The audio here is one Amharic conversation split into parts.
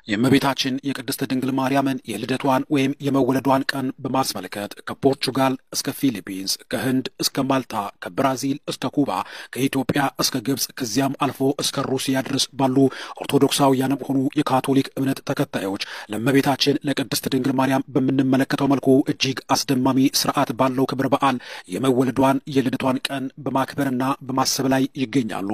የእመቤታችን የቅድስት ድንግል ማርያምን የልደቷን ወይም የመወለዷን ቀን በማስመልከት ከፖርቹጋል እስከ ፊሊፒንስ፣ ከህንድ እስከ ማልታ፣ ከብራዚል እስከ ኩባ፣ ከኢትዮጵያ እስከ ግብጽ ከዚያም አልፎ እስከ ሩሲያ ድረስ ባሉ ኦርቶዶክሳውያንም ሆኑ የካቶሊክ እምነት ተከታዮች ለእመቤታችን ለቅድስት ድንግል ማርያም በምንመለከተው መልኩ እጅግ አስደማሚ ስርዓት ባለው ክብረ በዓል የመወለዷን የልደቷን ቀን በማክበርና በማሰብ ላይ ይገኛሉ።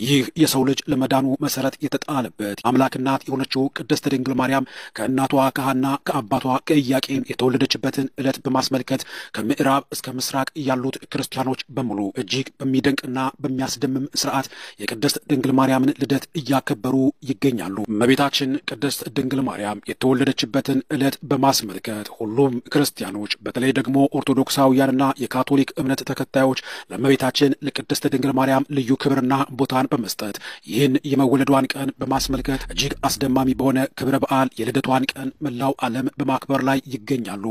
ይህ የሰው ልጅ ለመዳኑ መሰረት የተጣለበት አምላክ እናት የሆነችው ቅድስት ድንግል ማርያም ከእናቷ ከሐና ከአባቷ ከኢያቄም የተወለደችበትን ዕለት በማስመልከት ከምዕራብ እስከ ምስራቅ ያሉት ክርስቲያኖች በሙሉ እጅግ በሚደንቅና በሚያስደምም ስርዓት የቅድስት ድንግል ማርያምን ልደት እያከበሩ ይገኛሉ። እመቤታችን ቅድስት ድንግል ማርያም የተወለደችበትን ዕለት በማስመልከት ሁሉም ክርስቲያኖች በተለይ ደግሞ ኦርቶዶክሳውያንና የካቶሊክ እምነት ተከታዮች ለእመቤታችን ለቅድስት ድንግል ማርያም ልዩ ክብርና ቦታን በመስጠት ይህን የመወለዷን ቀን በማስመልከት እጅግ አስደማሚ በሆነ ክብረ በዓል የልደቷን ቀን መላው ዓለም በማክበር ላይ ይገኛሉ።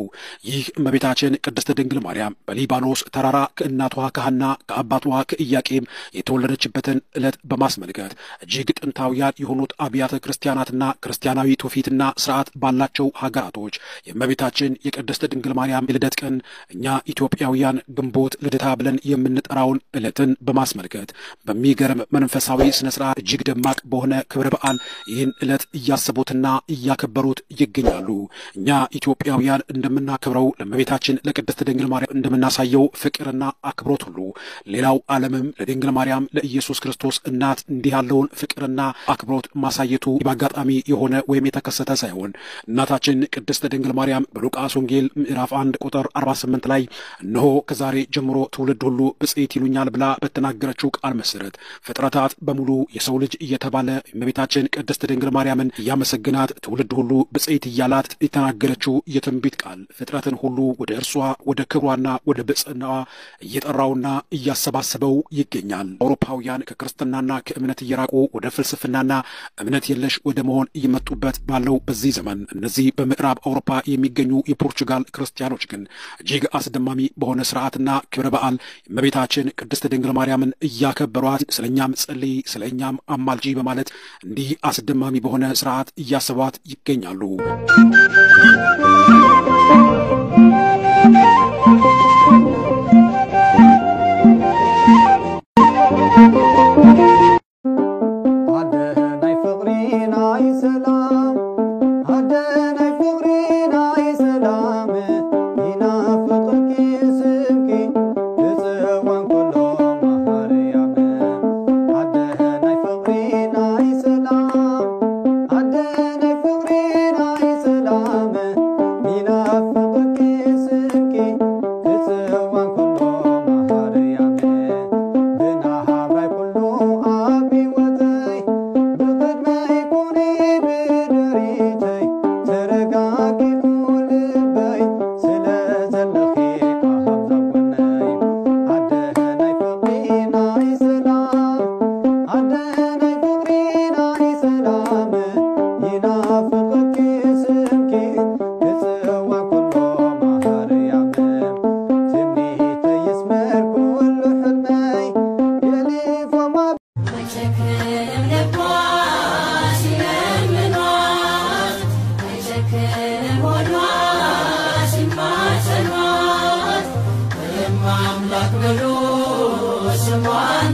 ይህ እመቤታችን ቅድስት ድንግል ማርያም በሊባኖስ ተራራ ከእናቷ ከሐና ከአባቷ ከኢያቄም የተወለደችበትን ዕለት በማስመልከት እጅግ ጥንታውያን የሆኑት አብያተ ክርስቲያናትና ክርስቲያናዊ ትውፊትና ስርዓት ባላቸው ሀገራቶች የእመቤታችን የቅድስት ድንግል ማርያም የልደት ቀን እኛ ኢትዮጵያውያን ግንቦት ልደታ ብለን የምንጠራውን ዕለትን በማስመልከት በሚገርም መንፈሳዊ ስነ ስርዓት እጅግ ደማቅ በሆነ ክብረ በዓል ይህን ዕለት እያሰቡትና እያከበሩት ይገኛሉ። እኛ ኢትዮጵያውያን እንደምናከብረው ለእመቤታችን ለቅድስት ድንግል ማርያም እንደምናሳየው ፍቅርና አክብሮት ሁሉ ሌላው ዓለምም ለድንግል ማርያም ለኢየሱስ ክርስቶስ እናት እንዲህ ያለውን ፍቅርና አክብሮት ማሳየቱ በአጋጣሚ የሆነ ወይም የተከሰተ ሳይሆን እናታችን ቅድስት ድንግል ማርያም በሉቃስ ወንጌል ምዕራፍ 1 ቁጥር 48 ላይ እነሆ ከዛሬ ጀምሮ ትውልድ ሁሉ ብፅዕት ይሉኛል ብላ በተናገረችው ቃል መሰረት ፍጥረታት በሙሉ የሰው ልጅ እየተባለ እመቤታችን ቅድስት ድንግል ማርያምን እያመሰግናት ትውልድ ሁሉ ብፅዕት እያላት የተናገረችው የትንቢት ቃል ፍጥረትን ሁሉ ወደ እርሷ ወደ ክብሯና ወደ ብፅዕናዋ እየጠራውና እያሰባሰበው ይገኛል። አውሮፓውያን ከክርስትናና ከእምነት እየራቁ ወደ ፍልስፍናና እምነት የለሽ ወደ መሆን እየመጡበት ባለው በዚህ ዘመን እነዚህ በምዕራብ አውሮፓ የሚገኙ የፖርቹጋል ክርስቲያኖች ግን እጅግ አስደማሚ በሆነ ስርዓትና ክብረ በዓል እመቤታችን ቅድስት ድንግል ማርያምን እያከበሯት ስለኛም ጸልይ ስለኛም አማልጂ በማለት እንዲህ አስደማሚ በሆነ ስርዓት እያሰቧት ይገኛሉ። Swan